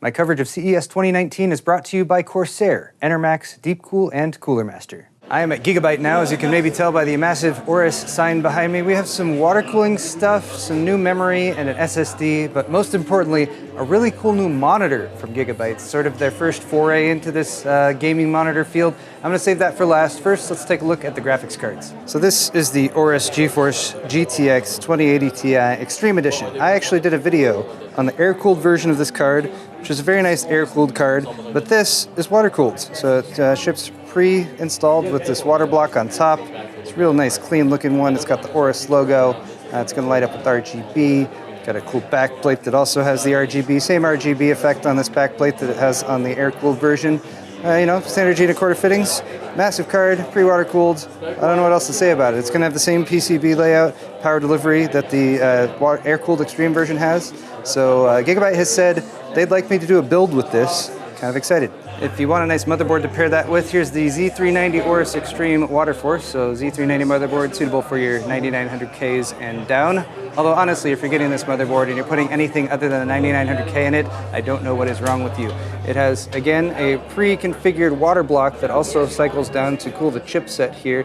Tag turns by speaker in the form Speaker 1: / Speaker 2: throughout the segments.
Speaker 1: My coverage of CES 2019 is brought to you by Corsair, Enermax, Deepcool, and Cooler Master. I am at Gigabyte now, as you can maybe tell by the massive Aorus sign behind me. We have some water cooling stuff, some new memory, and an SSD, but most importantly, a really cool new monitor from Gigabyte, sort of their first foray into this gaming monitor field. I'm gonna save that for last. First, let's take a look at the graphics cards. So this is the Aorus GeForce GTX 2080 Ti Extreme Edition. I actually did a video on the air-cooled version of this card, which is a very nice air-cooled card, but this is water-cooled. So it ships pre-installed with this water block on top. It's a real nice, clean-looking one. It's got the Aorus logo. It's gonna light up with RGB. Got a cool backplate that also has the RGB, same RGB effect on this backplate that it has on the air-cooled version. You know, standard G1/4 fittings, massive card, pre-water cooled. I don't know what else to say about it. It's gonna have the same PCB layout, power delivery that the air-cooled Extreme version has. So Gigabyte has said they'd like me to do a build with this. Kind of excited. If you want a nice motherboard to pair that with, here's the Z390 Aorus Extreme Waterforce. So Z390 motherboard, suitable for your 9900Ks and down. Although honestly, if you're getting this motherboard and you're putting anything other than a 9900K in it, I don't know what is wrong with you. It has, again, a pre-configured water block that also cycles down to cool the chipset here.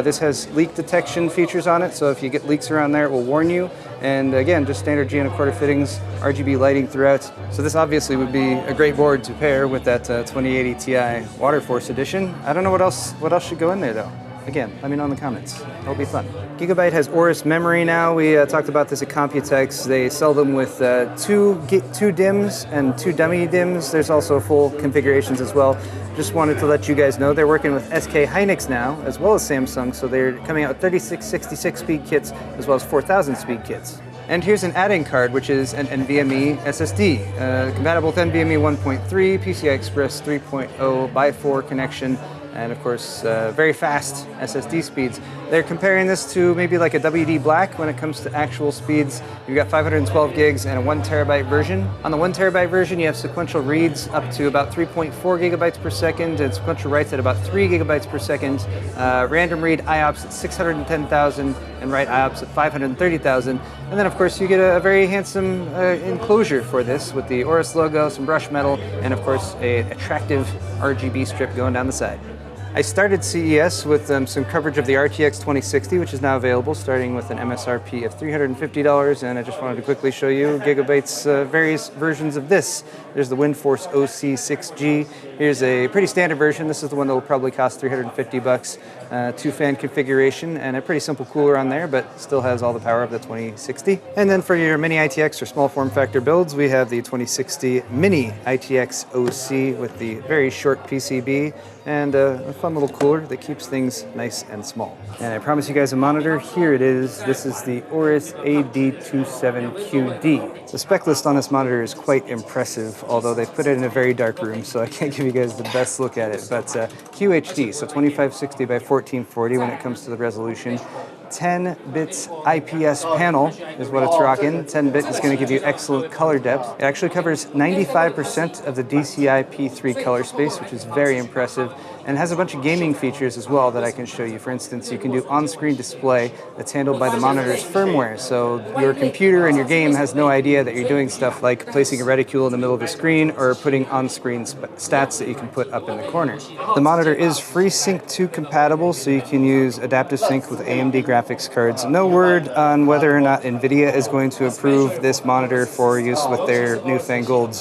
Speaker 1: This has leak detection features on it, so if you get leaks around there, it will warn you. And again, just standard G1/4 fittings, RGB lighting throughout. So this obviously would be a great board to pair with that 2080 Ti Waterforce Edition. I don't know what else should go in there though. Again, let me know in the comments. It'll be fun. Gigabyte has Aorus memory now. We talked about this at Computex. They sell them with two DIMMs and 2 dummy DIMMs. There's also full configurations as well. Just wanted to let you guys know they're working with SK Hynix now, as well as Samsung. So they're coming out with 3666 speed kits, as well as 4000 speed kits. And here's an add-in card, which is an NVMe SSD, compatible with NVMe 1.3, PCI Express 3.0 by 4 connection, and of course, very fast SSD speeds. They're comparing this to maybe like a WD Black when it comes to actual speeds. You've got 512 gigs and a 1 terabyte version. On the 1 terabyte version, you have sequential reads up to about 3.4 gigabytes per second and sequential writes at about 3 gigabytes per second. Random read IOPS at 610,000 and write IOPS at 530,000. And then of course, you get a very handsome enclosure for this with the Aorus logo, some brush metal, and of course, an attractive RGB strip going down the side. I started CES with some coverage of the RTX 2060, which is now available, starting with an MSRP of $350, and I just wanted to quickly show you Gigabyte's various versions of this. There's the WindForce OC6G. Here's a pretty standard version. This is the one that will probably cost $350. 2-fan configuration and a pretty simple cooler on there, but still has all the power of the 2060. And then for your mini ITX or small form factor builds, we have the 2060 Mini ITX OC with the very short PCB and a fun little cooler that keeps things nice and small. And I promise you guys a monitor. Here it is. This is the Aorus AD27QD. The spec list on this monitor is quite impressive, although they put it in a very dark room, so I can't give you guys the best look at it. But QHD, so 2560 by 1440 when it comes to the resolution. 10 bits IPS panel is what it's rocking. 10 bit is going to give you excellent color depth. It actually covers 95% of the DCI P3 color space, which is very impressive, and has a bunch of gaming features as well that I can show you. For instance, you can do on-screen display that's handled by the monitor's firmware, so your computer and your game has no idea that you're doing stuff like placing a reticule in the middle of the screen or putting on-screen stats that you can put up in the corner. The monitor is FreeSync 2 compatible, so you can use adaptive sync with AMD graphics cards. No word on whether or not NVIDIA is going to approve this monitor for use with their newfangled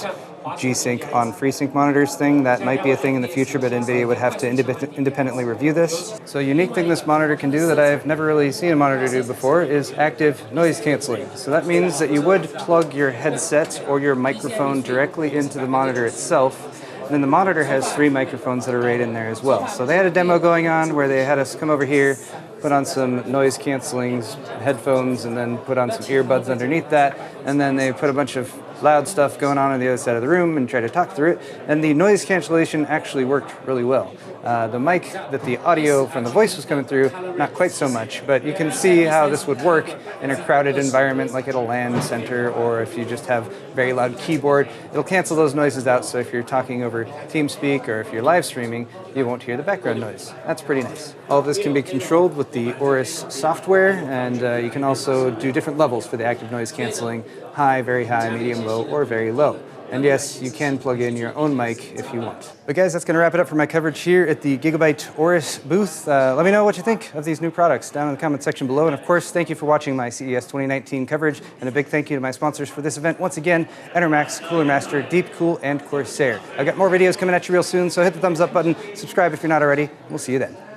Speaker 1: G-Sync on FreeSync monitors thing. That might be a thing in the future, but NVIDIA would have to independently review this. So a unique thing this monitor can do that I've never really seen a monitor do before is active noise canceling. So that means that you would plug your headset or your microphone directly into the monitor itself. And then the monitor has 3 microphones that are right in there as well. So they had a demo going on where they had us come over here, put on some noise canceling headphones, and then put on some earbuds underneath that. And then they put a bunch of loud stuff going on the other side of the room and try to talk through it. And the noise cancellation actually worked really well. The mic that the audio from the voice was coming through, not quite so much, but you can see how this would work in a crowded environment like at a LAN center, or if you just have very loud keyboard, it'll cancel those noises out. So if you're talking over TeamSpeak or if you're live streaming, you won't hear the background noise. That's pretty nice. All of this can be controlled with the Aorus software, and you can also do different levels for the active noise canceling: high, very high, medium, low, or very low. And yes, you can plug in your own mic if you want. But guys, that's going to wrap it up for my coverage here at the Gigabyte Aorus booth. Let me know what you think of these new products down in the comment section below. And of course, thank you for watching my CES 2019 coverage. And a big thank you to my sponsors for this event. Once again, Enermax, Cooler Master, Deepcool, and Corsair. I've got more videos coming at you real soon, so hit the thumbs up button, subscribe if you're not already. We'll see you then.